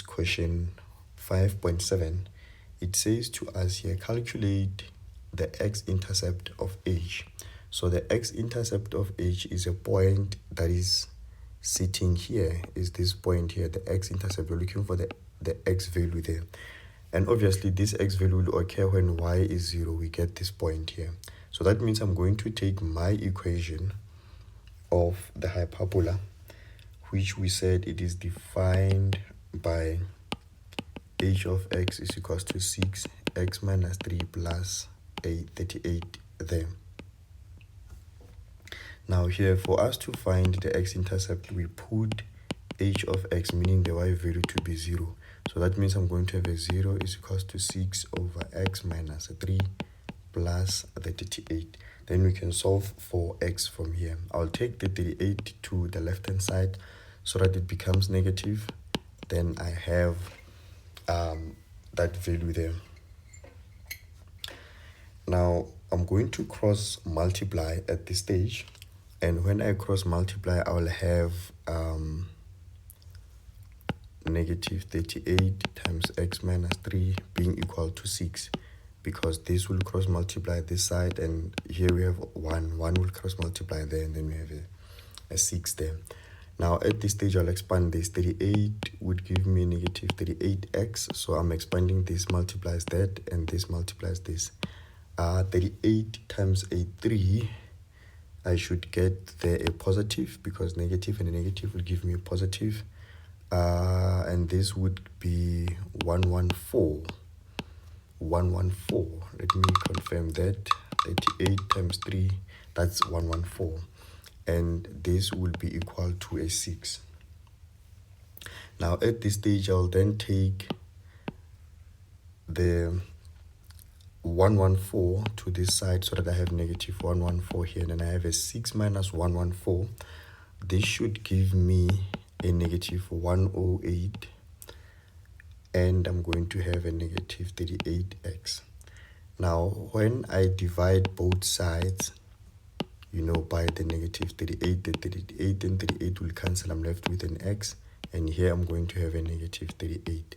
question 5.7, it says to us here, calculate the x-intercept of h. So the x-intercept of h is a point that is sitting here, is this point here, the x-intercept. We're looking for the x value there. And obviously this x value will occur when y is 0. We get this point here. So that means I'm going to take my equation of the hyperbola, which we said it is defined by h of x is equals to 6x minus 3 plus 38 there. Now here, for us to find the x-intercept, we put h of x, meaning the y value, to be 0. So that means I'm going to have a 0 is equals to 6 over x minus 3 plus 38. Then we can solve for x from here. I'll take the 38 to the left-hand side so that it becomes negative. Then I have that value there. Now, I'm going to cross multiply at this stage. And when I cross multiply, I will have negative 38 times x minus 3 being equal to 6, because this will cross multiply this side, and here we have 1 will cross multiply there, and then we have a 6 there. Now at this stage, I'll expand this. 38 would give me negative 38x, so I'm expanding this, multiplies that, and this multiplies this. 38 times a 3, I should get there a positive, because negative and a negative will give me a positive. And this would be 114. Let me confirm that. 38 times 3, that's 114. And this will be equal to a 6. Now at this stage, I'll then take the 114 to this side so that I have negative 114 here, and then I have a 6 minus 114. This should give me a negative 108, and I'm going to have a negative 38x. Now when I divide both sides, by the negative 38, the 38 and 38 will cancel. I'm left with an x, and here I'm going to have a negative 38.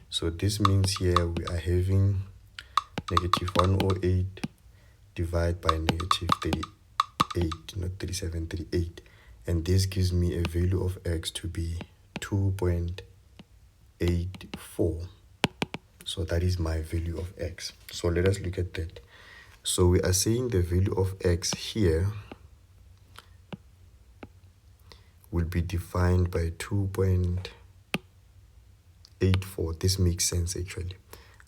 So this means here we are having negative 108 divided by negative 38, not 37, 38. And this gives me a value of x to be 2.84. So that is my value of x. So let us look at that. So we are saying the value of x here will be defined by 2.84. This makes sense actually.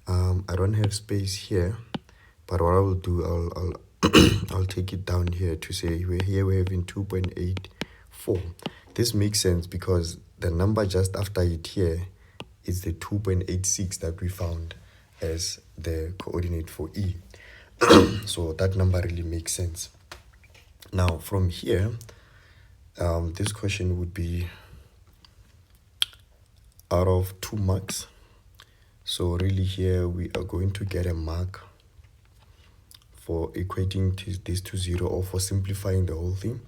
I don't have space here, but what I will do, I'll take it down here to say we're having 2.84. This makes sense because the number just after it here is the 2.86 that we found as the coordinate for E. So that number really makes sense. Now from here, this question would be out of 2 marks. So really here we are going to get a mark for equating this to 0, or for simplifying the whole thing,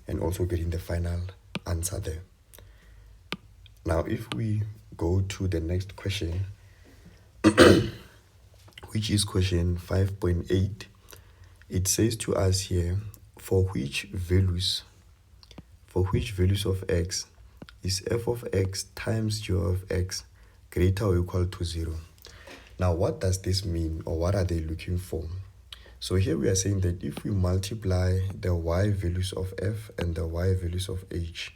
and also getting the final answer there. Now if we go to the next question, which is question 5.8, it says to us here, for which values of x is f of x times g of x greater or equal to 0. Now what does this mean, or what are they looking for? So here we are saying that if we multiply the y values of f and the y values of h,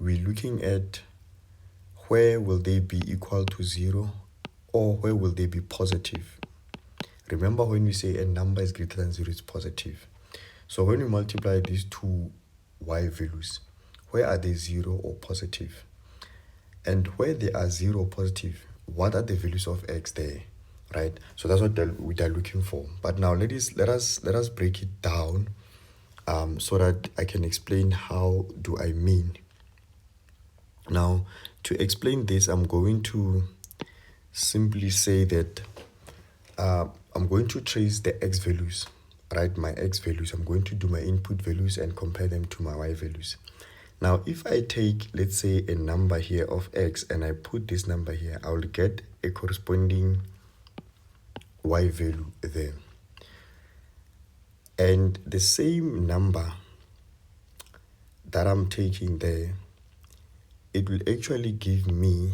we're looking at where will they be equal to 0, or where will they be positive. Remember, when we say a number is greater than 0, it's positive. So when we multiply these two y values, where are they 0 or positive? And where they are 0 or positive, what are the values of x there, right? So that's what we are looking for. But now let us break it down so that I can explain how do I mean. Now to explain this, I'm going to simply say that I'm going to trace the x values, right? My x values. I'm going to do my input values and compare them to my y values. Now, if I take, let's say, a number here of x and I put this number here, I will get a corresponding y value there. And the same number that I'm taking there, it will actually give me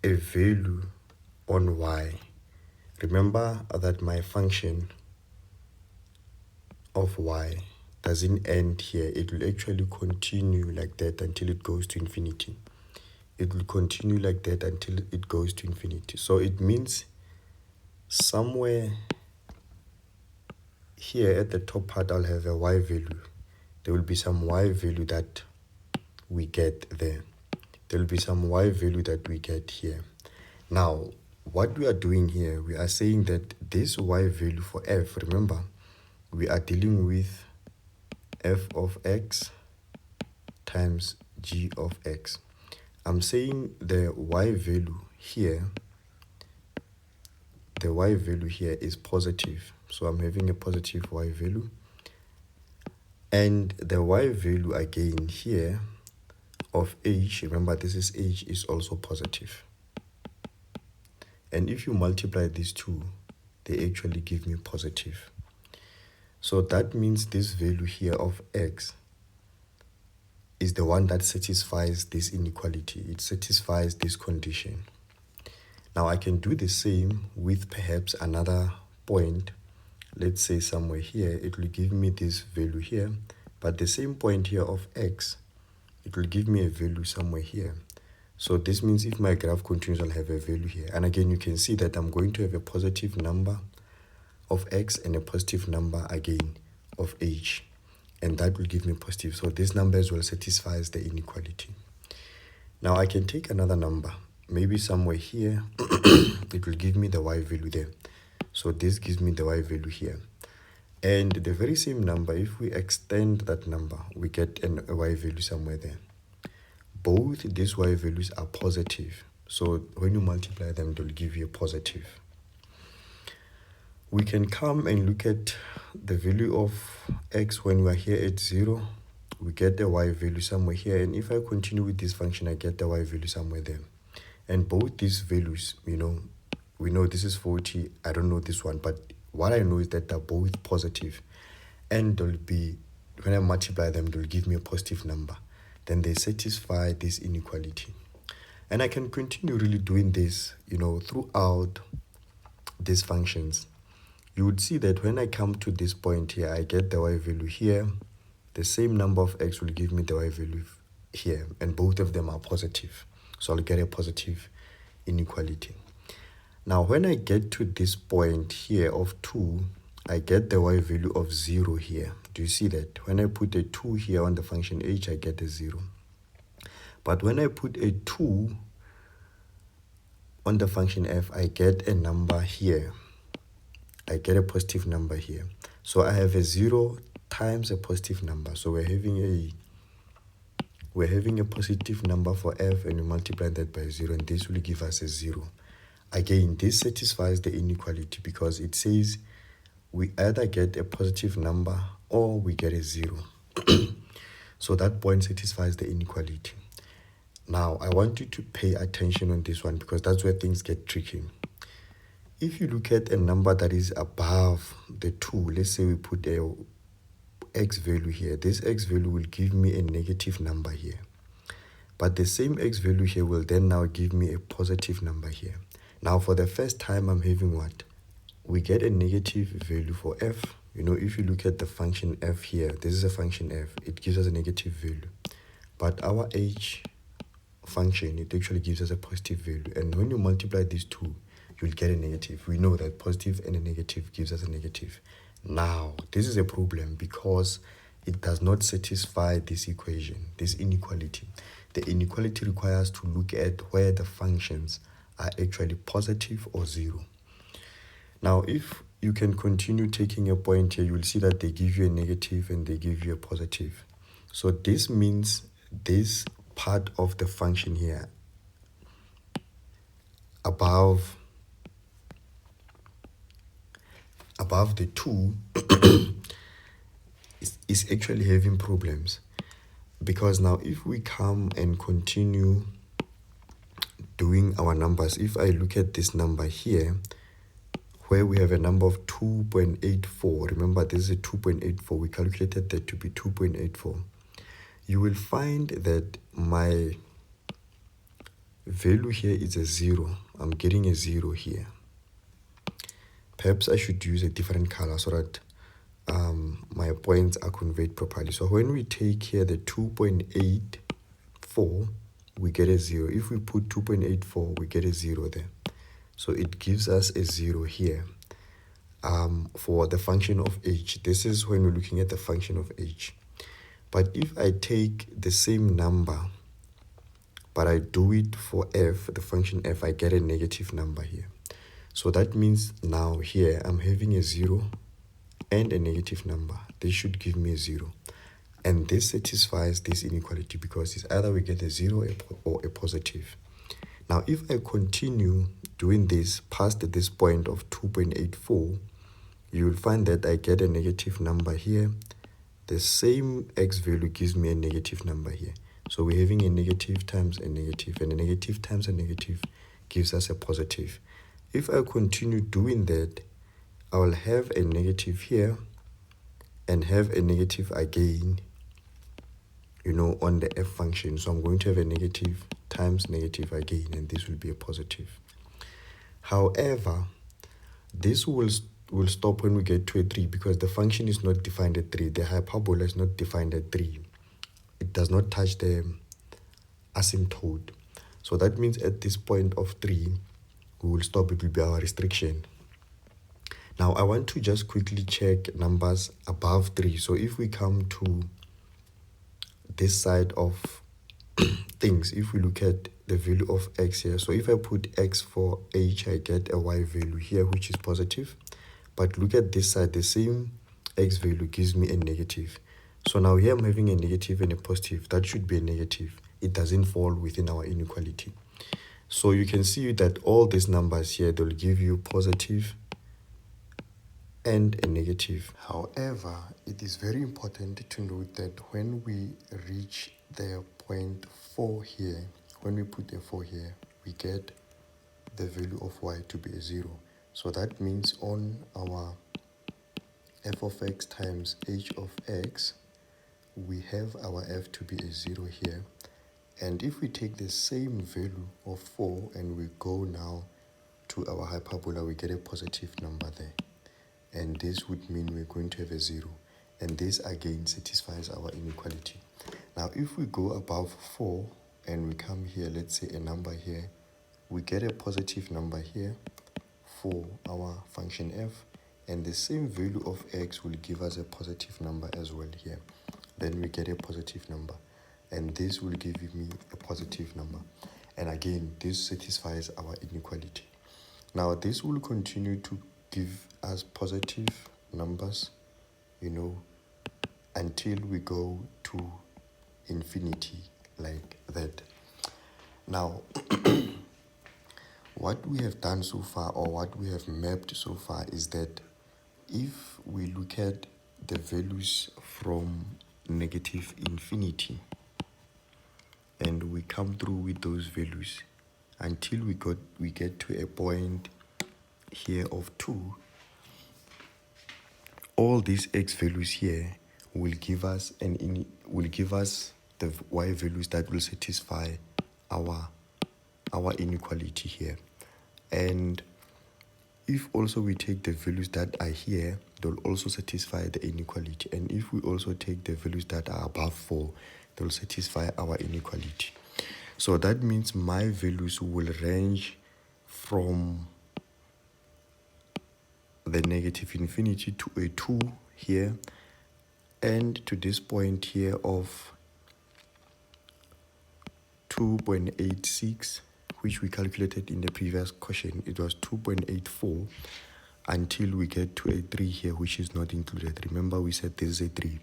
a value on y. Remember that my function of y doesn't end here. It will actually continue like that until it goes to infinity. It will continue like that until it goes to infinity. So it means somewhere here at the top part, I'll have a y value. There will be some y value that we get there. There will be some y value that we get here. Now, what we are doing here, we are saying that this y value for f, remember, we are dealing with f of x times g of x. I'm saying the y value here, the y value here is positive. So I'm having a positive y value. And the y value again here of h, remember this is h, is also positive. And if you multiply these two, they actually give me positive. So that means this value here of x is the one that satisfies this inequality. It satisfies this condition. Now I can do the same with perhaps another point. Let's say somewhere here, it will give me this value here, but the same point here of x, it will give me a value somewhere here. So this means if my graph continues, I'll have a value here. And again, you can see that I'm going to have a positive number of x and a positive number again of h. And that will give me positive. So this number as well satisfies the inequality. Now I can take another number. Maybe somewhere here, it will give me the y value there. So this gives me the y value here. And the very same number, if we extend that number, we get a y value somewhere there. Both these y values are positive. So when you multiply them, they'll give you a positive. We can come and look at the value of x when we are here at 0. We get the y value somewhere here. And if I continue with this function, I get the y value somewhere there. And both these values, we know this is 40. I don't know this one, but what I know is that they're both positive. And they'll be, when I multiply them, they'll give me a positive number. Then they satisfy this inequality. And I can continue really doing this, throughout these functions. You would see that when I come to this point here, I get the y value here. The same number of x will give me the y value here. And both of them are positive. So I'll get a positive inequality. Now, when I get to this point here of 2, I get the y value of 0 here. Do you see that? When I put a 2 here on the function h, I get a 0. But when I put a 2 on the function f, I get a number here. I get a positive number here. So I have a 0 times a positive number. So we're having a positive number for f, and we multiply that by 0, and this will give us a 0. Again, this satisfies the inequality because it says we either get a positive number or we get a 0. So that point satisfies the inequality. Now, I want you to pay attention on this one because that's where things get tricky. If you look at a number that is above the 2, let's say we put a x value here. This x value will give me a negative number here. But the same x value here will then now give me a positive number here. Now, for the first time, I'm having what? We get a negative value for f. If you look at the function f here, this is a function f. It gives us a negative value. But our h function, it actually gives us a positive value. And when you multiply these two, you'll get a negative. We know that positive and a negative gives us a negative. Now, this is a problem because it does not satisfy this equation, this inequality. The inequality requires to look at where the functions are actually positive or 0. Now, if you can continue taking a point here, you will see that they give you a negative and they give you a positive. So this means this part of the function here above the 2 is actually having problems. Because now if we come and continue doing our numbers, if I look at this number here, where we have a number of 2.84, remember this is a 2.84, we calculated that to be 2.84, you will find that my value here is a 0. I'm getting a 0 here. Perhaps I should use a different color so that my points are conveyed properly. So when we take here the 2.84, we get a 0. If we put 2.84, we get a 0 there. So it gives us a 0 here for the function of h. This is when we're looking at the function of h. But if I take the same number, but I do it for f, the function f, I get a negative number here. So that means now here I'm having a 0 and a negative number. This should give me a 0. And this satisfies this inequality because it's either we get a 0 or a positive. Now, if I continue doing this past this point of 2.84, you will find that I get a negative number here. The same x value gives me a negative number here. So we're having a negative times a negative, and a negative times a negative gives us a positive. If I continue doing that, I will have a negative here and have a negative again, on the f function. So I'm going to have a negative times negative again, and this will be a positive. However, this will stop when we get to a 3 because the function is not defined at 3. The hyperbola is not defined at 3. It does not touch the asymptote. So that means at this point of 3, we will stop. It will be our restriction. Now, I want to just quickly check numbers above 3. So if we come to this side of things, if we look at the value of x here, so if I put x for h, I get a y value here, which is positive. But look at this side, the same x value gives me a negative. So now here I'm having a negative and a positive. That should be a negative. It doesn't fall within our inequality. So you can see that all these numbers here, they'll give you positive and a negative. However, it is very important to note that when we reach the point 4 here, when we put a 4 here, we get the value of y to be a 0. So that means on our f of x times h of x, we have our f to be a 0 here. And if we take the same value of 4 and we go now to our hyperbola, we get a positive number there. And this would mean we're going to have a 0. And this again satisfies our inequality. Now, if we go above 4 and we come here, let's say a number here, we get a positive number here for our function f. And the same value of x will give us a positive number as well here. Then we get a positive number. And this will give me a positive number. And again, this satisfies our inequality. Now, this will continue to give us positive numbers, until we go to infinity like that. Now, what we have done so far, or what we have mapped so far, is that if we look at the values from negative infinity and we come through with those values until we get to a point here of 2, all these x values here will give us the y values that will satisfy our inequality here. And if also we take the values that are here, they'll also satisfy the inequality. And if we also take the values that are above 4, they'll satisfy our inequality. So that means my values will range from the negative infinity to a 2 here, and to this point here of 2.86, which we calculated in the previous question. It was 2.84 until we get to a 3 here, which is not included. Remember, we said this is a 3.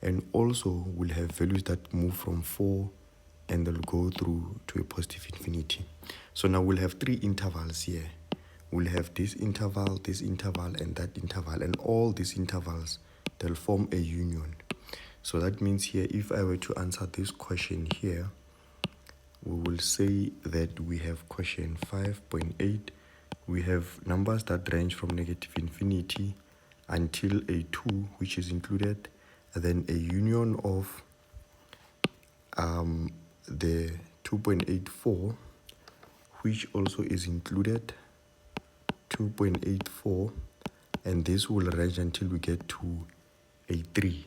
And also we'll have values that move from 4 and they'll go through to a positive infinity. So now we'll have 3 intervals here. We'll have this interval, and that interval, and all these intervals they'll form a union. So that means here, if I were to answer this question here, we will say that we have question 5.8. We have numbers that range from negative infinity until a 2, which is included, and then a union of the 2.84, which also is included, 2.84, and this will range until we get to a 3,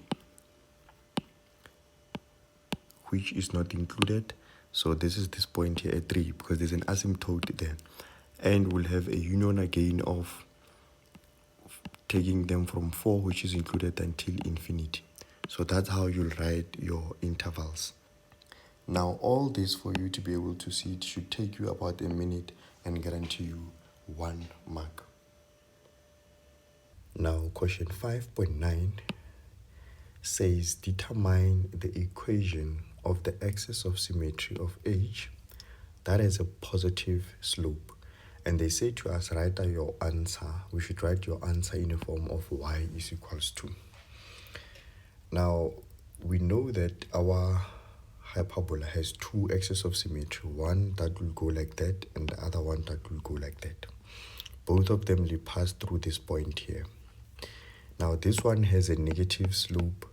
which is not included. So this is this point here, a 3, because there's an asymptote there. And we'll have a union again of taking them from 4, which is included, until infinity. So that's how you'll write your intervals. Now, all this, for you to be able to see it, should take you about a minute and guarantee you 1 mark. Now, question 5.9 says determine the equation of the axis of symmetry of H that has a positive slope. And they say to us, write your answer. We should write your answer in the form of y is equals to. Now, we know that our hyperbola has 2 axes of symmetry, one that will go like that and the other one that will go like that. Both of them will pass through this point here. Now, this one has a negative slope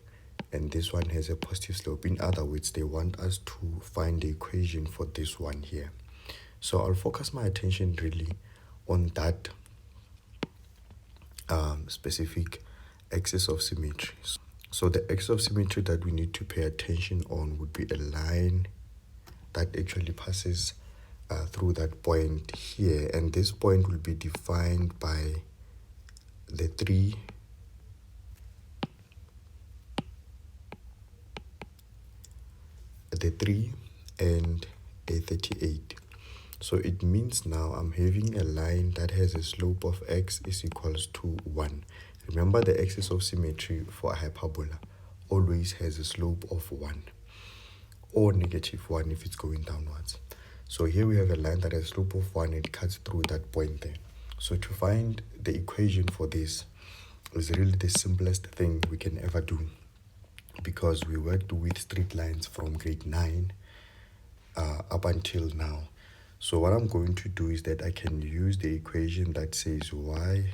and this one has a positive slope. In other words, they want us to find the equation for this one here. So I'll focus my attention really on that specific axis of symmetry. So the axis of symmetry that we need to pay attention on would be a line that actually passes through that point here, and this point will be defined by the 3 and a 38. So it means now I'm having a line that has a slope of x is equals to 1. Remember, the axis of symmetry for a hyperbola always has a slope of 1 or negative 1 if it's going downwards. So here we have a line that has a slope of 1 and it cuts through that point there. So to find the equation for this is really the simplest thing we can ever do, because we worked with straight lines from grade 9 up until now. So what I'm going to do is that I can use the equation that says y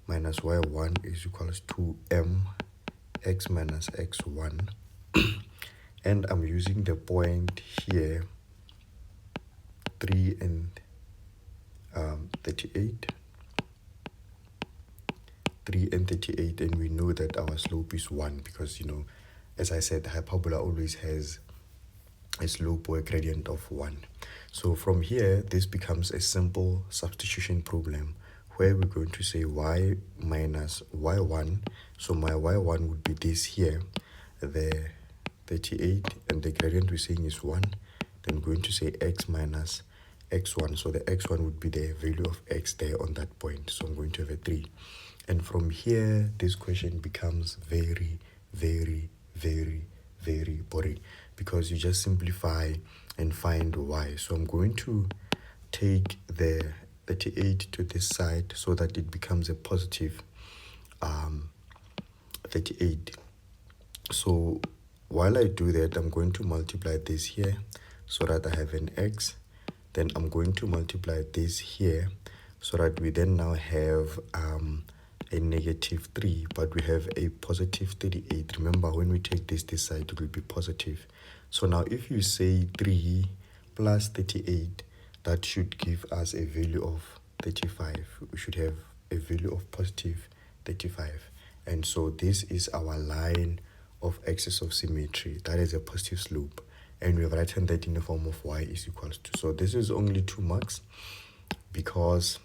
minus y1 is equals to mx minus x1 and I'm using the point here 3 and 38, 3 and 38, and we know that our slope is 1 because, you know, as I said, the hyperbola always has a slope or a gradient of 1. So from here, this becomes a simple substitution problem where we're going to say y minus y1. So my y1 would be this here, the 38, and the gradient we're saying is 1. Then we're going to say x minus x1. So the x1 would be the value of x there on that point. So I'm going to have a 3. And from here, this question becomes very, very, very, very boring because you just simplify and find y. So I'm going to take the 38 to this side so that it becomes a positive 38. So while I do that, I'm going to multiply this here so that I have an x. Then I'm going to multiply this here so that we then now have a negative 3, but we have a positive 38. Remember, when we take this side, it will be positive. So now if you say 3 plus 38, that should give us a value of 35. We should have a value of positive 35. And so this is our line of axis of symmetry. That is a positive slope. And we have written that in the form of y is equals to. So this is only 2 marks because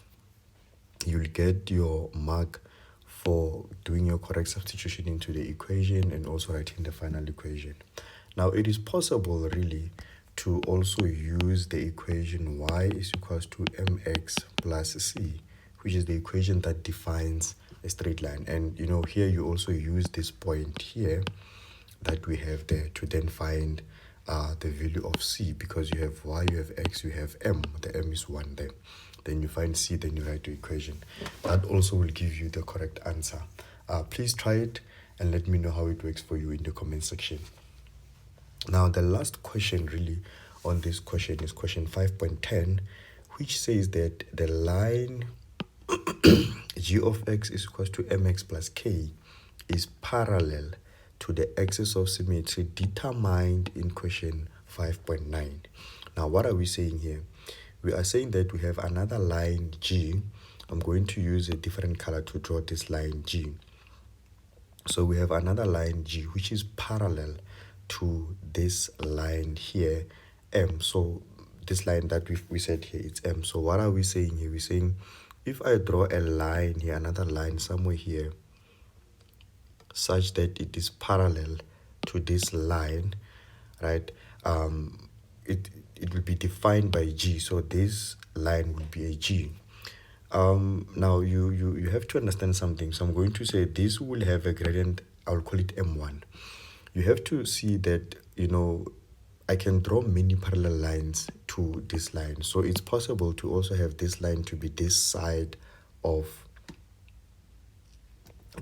you'll get your mark for doing your correct substitution into the equation and also writing the final equation. Now it is possible really to also use the equation y is equals to mx plus c, which is the equation that defines a straight line. And you know, here you also use this point here that we have there to then find the value of c, because you have y, you have x, you have m. The m is 1 there. Then you find c, then you write the equation. That also will give you the correct answer. Please try it and let me know how it works for you in the comment section. Now, the last question really on this question is question 5.10, which says that the line g of x is equals to mx plus k is parallel to the axis of symmetry determined in question 5.9. Now, what are we saying here? We are saying that we have another line G. I'm going to use a different color to draw this line G. So we have another line G which is parallel to this line here, M. So this line that we said here, it's M. So what are we saying here? We're saying if I draw a line here, another line somewhere here, such that it is parallel to this line, right? It will be defined by G. So this line will be a G. Now you have to understand something. So I'm going to say this will have a gradient. I'll call it M1. You have to see that, you know, I can draw many parallel lines to this line. So it's possible to also have this line to be this side of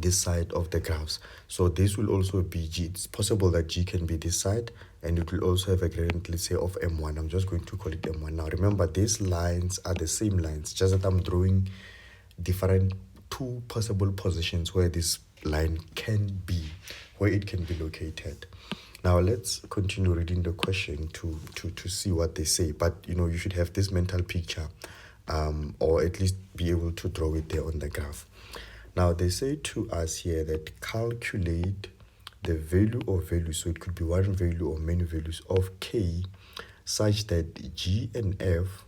the graphs. So this will also be G. It's possible that G can be this side, and it will also have a gradient, let's say, of M1. I'm just going to call it M1. Now remember, these lines are the same lines, just that I'm drawing different two possible positions where this line can be, where it can be located. Now let's continue reading the question to see what they say. But you know, you should have this mental picture, or at least be able to draw it there on the graph. Now they say to us here that calculate the value of values, so it could be one value or many values of k, such that G and F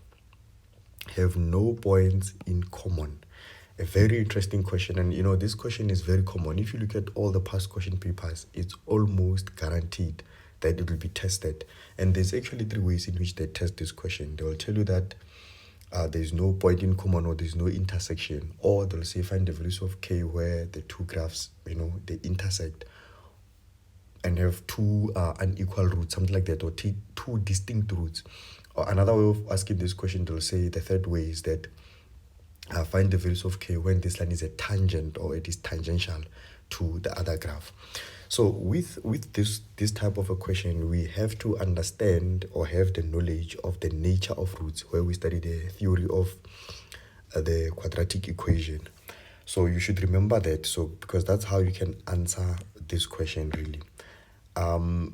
have no points in common. A very interesting question, and you know, this question is very common. If you look at all the past question papers, it's almost guaranteed that it will be tested. And there's actually 3 ways in which they test this question. They will tell you that there's no point in common, or there's no intersection, or they'll say find the values of k where the two graphs, you know, they intersect and have two unequal roots, something like that, or two distinct roots. Or another way of asking this question, they'll say the third way is that find the values of k when this line is a tangent, or it is tangential to the other graph. So with this type of a question, we have to understand or have the knowledge of the nature of roots, where we study the theory of the quadratic equation. So you should remember that, so because that's how you can answer this question really.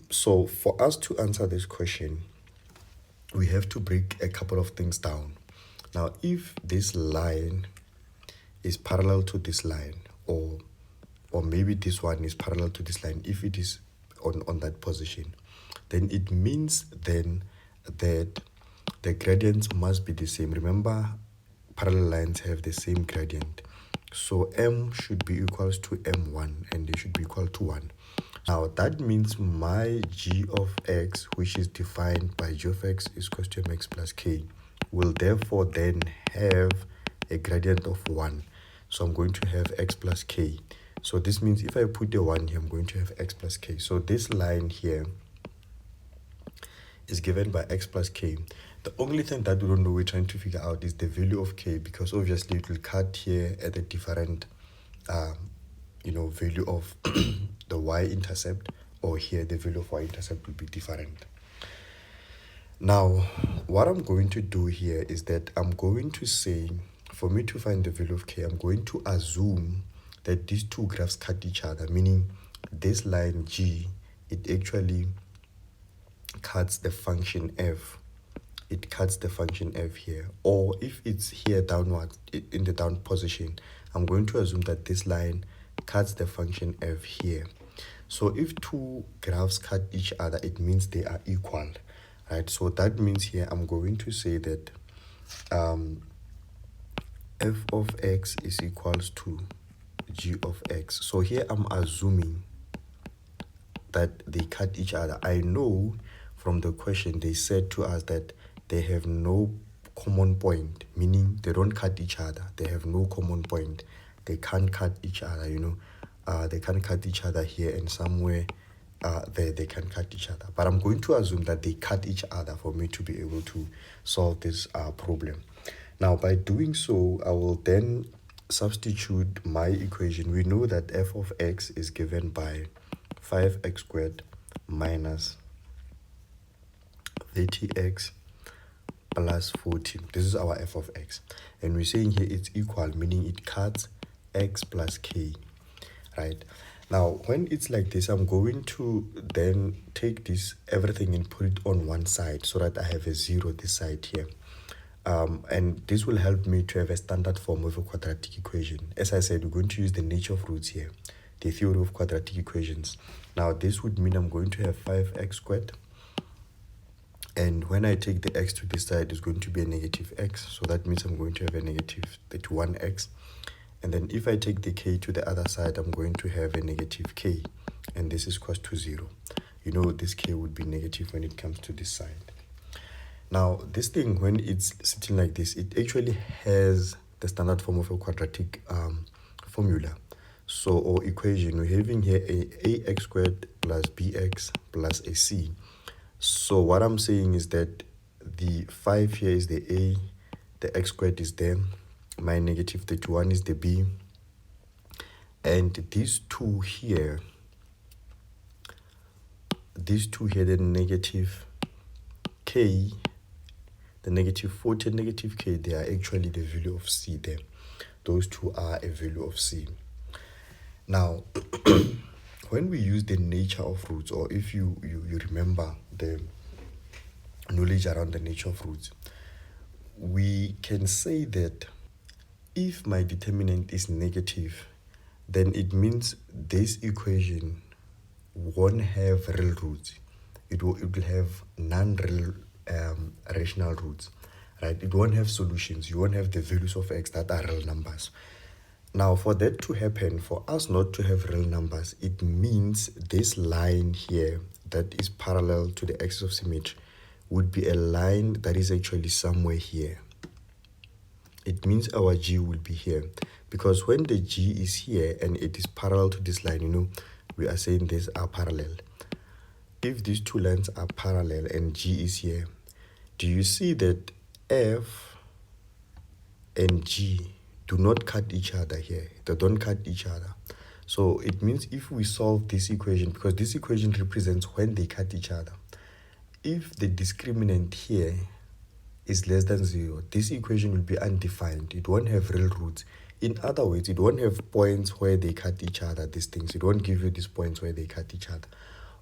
So for us to answer this question, we have to break a couple of things down. Now, if this line is parallel to this line, or maybe this one is parallel to this line, if it is on that position, then it means then that the gradients must be the same. Remember, parallel lines have the same gradient. So M should be equals to M1, and they should be equal to 1. Now, that means my G of x, which is defined by G of x is equals to mx plus k, will therefore then have a gradient of 1. So I'm going to have x plus k. So this means if I put a 1 here, I'm going to have x plus k. So this line here is given by x plus k. The only thing that we don't know, we're trying to figure out, is the value of k, because obviously it will cut here at a different value of the y-intercept, or here the value of y-intercept will be different. Now, what I'm going to do here is that I'm going to say, for me to find the value of k, I'm going to assume that these two graphs cut each other, meaning this line G, it actually cuts the function f. It cuts the function f here. Or if it's here downwards, in the down position, I'm going to assume that this line cuts the function f here. So if two graphs cut each other, it means they are equal, right? So that means here I'm going to say that f of x is equals to g of x. So here I'm assuming that they cut each other. I know from the question they said to us that they have no common point, meaning they don't cut each other. They have no common point. They can't cut each other, they can't cut each other here, and somewhere there they can cut each other. But I'm going to assume that they cut each other for me to be able to solve this problem. Now, by doing so, I will then substitute my equation, we know that f of x is given by 5x squared minus 30x plus 40. This is our f of x. And we're saying here it's equal, meaning it cuts x plus k, right? Now, when it's like this, I'm going to then take this everything and put it on one side so that I have a 0 this side here. And this will help me to have a standard form of a quadratic equation. As I said, we're going to use the nature of roots here, the theory of quadratic equations. Now, this would mean I'm going to have 5x squared. And when I take the x to this side, it's going to be a negative x. So that means I'm going to have a negative 31x. And then if I take the k to the other side, I'm going to have a negative k. And this is equals to 0. You know, this k would be negative when it comes to this side. Now, this thing, when it's sitting like this, it actually has the standard form of a quadratic formula. So, or equation, we're having here a ax squared plus bx plus a c. So what I'm saying is that the 5 here is the a, the x squared is there, my negative 31 is the b, and these two here, the negative k, the negative 40 and negative k, they are actually the value of c there. Those two are a value of c. Now, when we use the nature of roots, or if you remember the knowledge around the nature of roots, we can say that if my determinant is negative, then it means this equation won't have real roots. It will have non-real rational roots, right? It won't have solutions. You won't have the values of x that are real numbers. Now, for that to happen, for us not to have real numbers, it means this line here that is parallel to the axis of symmetry would be a line that is actually somewhere here. It means our G will be here, because when the G is here and it is parallel to this line, you know, we are saying these are parallel. If these two lines are parallel and G is here, do you see that F and G do not cut each other here? They don't cut each other. So it means if we solve this equation, because this equation represents when they cut each other, if the discriminant here is less than 0, this equation will be undefined. It won't have real roots. In other words, it won't have points where they cut each other, these things. It won't give you these points where they cut each other.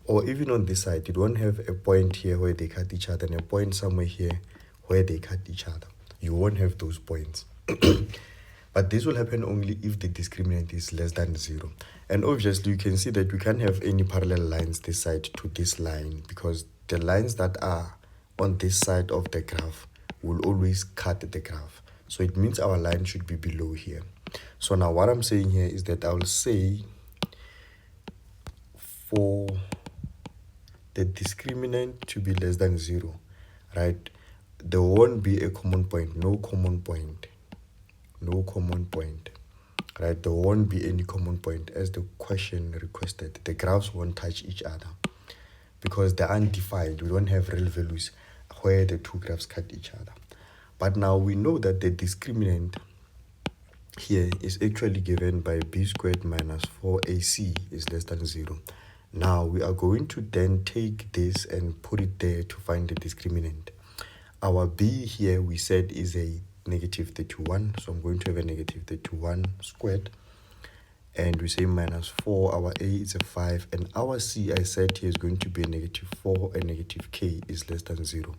Or even on this side, it won't have a point here where they cut each other and a point somewhere here where they cut each other. You won't have those points. But this will happen only if the discriminant is less than 0. And obviously, you can see that we can't have any parallel lines this side to this line, because the lines that are on this side of the graph will always cut the graph. So it means our line should be below here. So now what I'm saying here is that I will say for the discriminant to be less than 0, right? There won't be a common point, no common point, right? There won't be any common point as the question requested. The graphs won't touch each other because they're undefined. We don't have real values where the two graphs cut each other. But now we know that the discriminant here is actually given by b squared minus 4ac is less than 0. Now we are going to then take this and put it there to find the discriminant. Our b here we said is a negative 31, so I'm going to have a negative 31 squared. And we say minus 4, our a is a 5, and our c I said here is going to be a negative 4, and negative k is less than 0.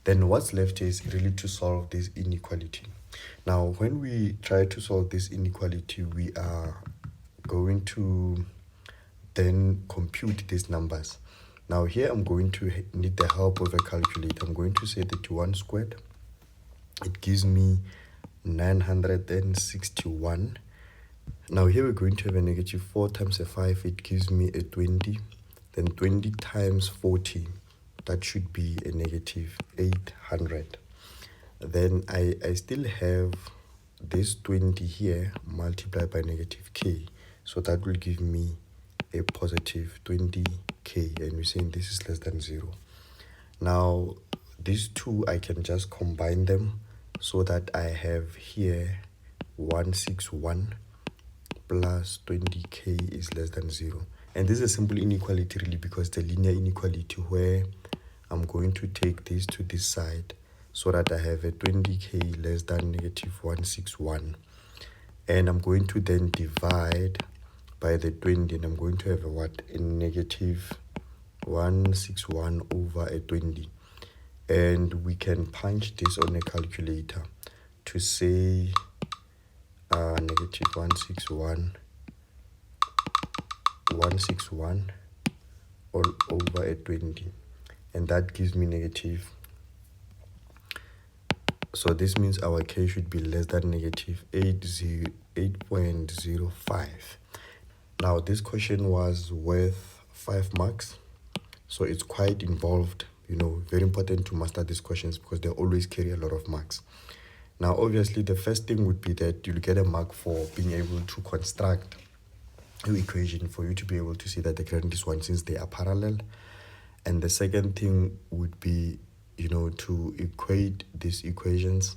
Then what's left is really to solve this inequality. Now, when we try to solve this inequality, we are going to then compute these numbers. Now here I'm going to need the help of a calculator. I'm going to say 31 squared. It gives me 961. Now here we're going to have a negative 4 times a 5. It gives me a 20. Then 20 times 40. That should be a negative 800. Then I still have this 20 here multiplied by negative k. So that will give me a positive 20k. And we're saying this is less than 0. Now, these two, I can just combine them so that I have here 161 plus 20k is less than 0. And this is a simple inequality really, because the linear inequality where I'm going to take this to this side so that I have a 20k less than negative 161. And I'm going to then divide by the 20, and I'm going to have a what? A negative 161 over a 20. And we can punch this on a calculator to say negative 161 all over a 20, and that gives me negative. So this means our k should be less than negative 8.05. Now this question was worth 5 marks, so it's quite involved. Very important to master these questions because they always carry a lot of marks. Now obviously the first thing would be that you'll get a mark for being able to construct your equation, for you to be able to see that the gradient is 1 since they are parallel. And the second thing would be to equate these equations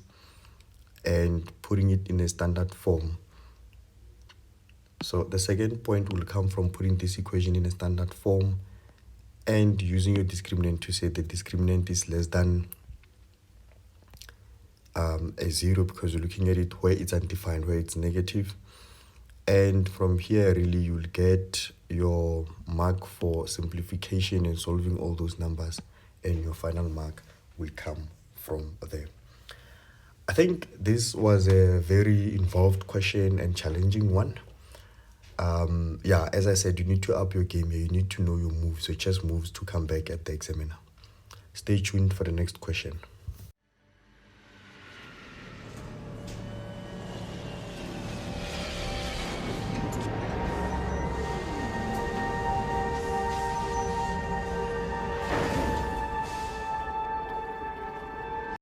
and putting it in a standard form. So the second point will come from putting this equation in a standard form and using your discriminant to say the discriminant is less than a 0, because you're looking at it where it's undefined, where it's negative. And from here really you'll get your mark for simplification and solving all those numbers, and your final mark will come from there. I think this was a very involved question and challenging one. As I said, you need to up your game here. You need to know your moves, your chess moves, to come back at the examiner. Stay tuned for the next question.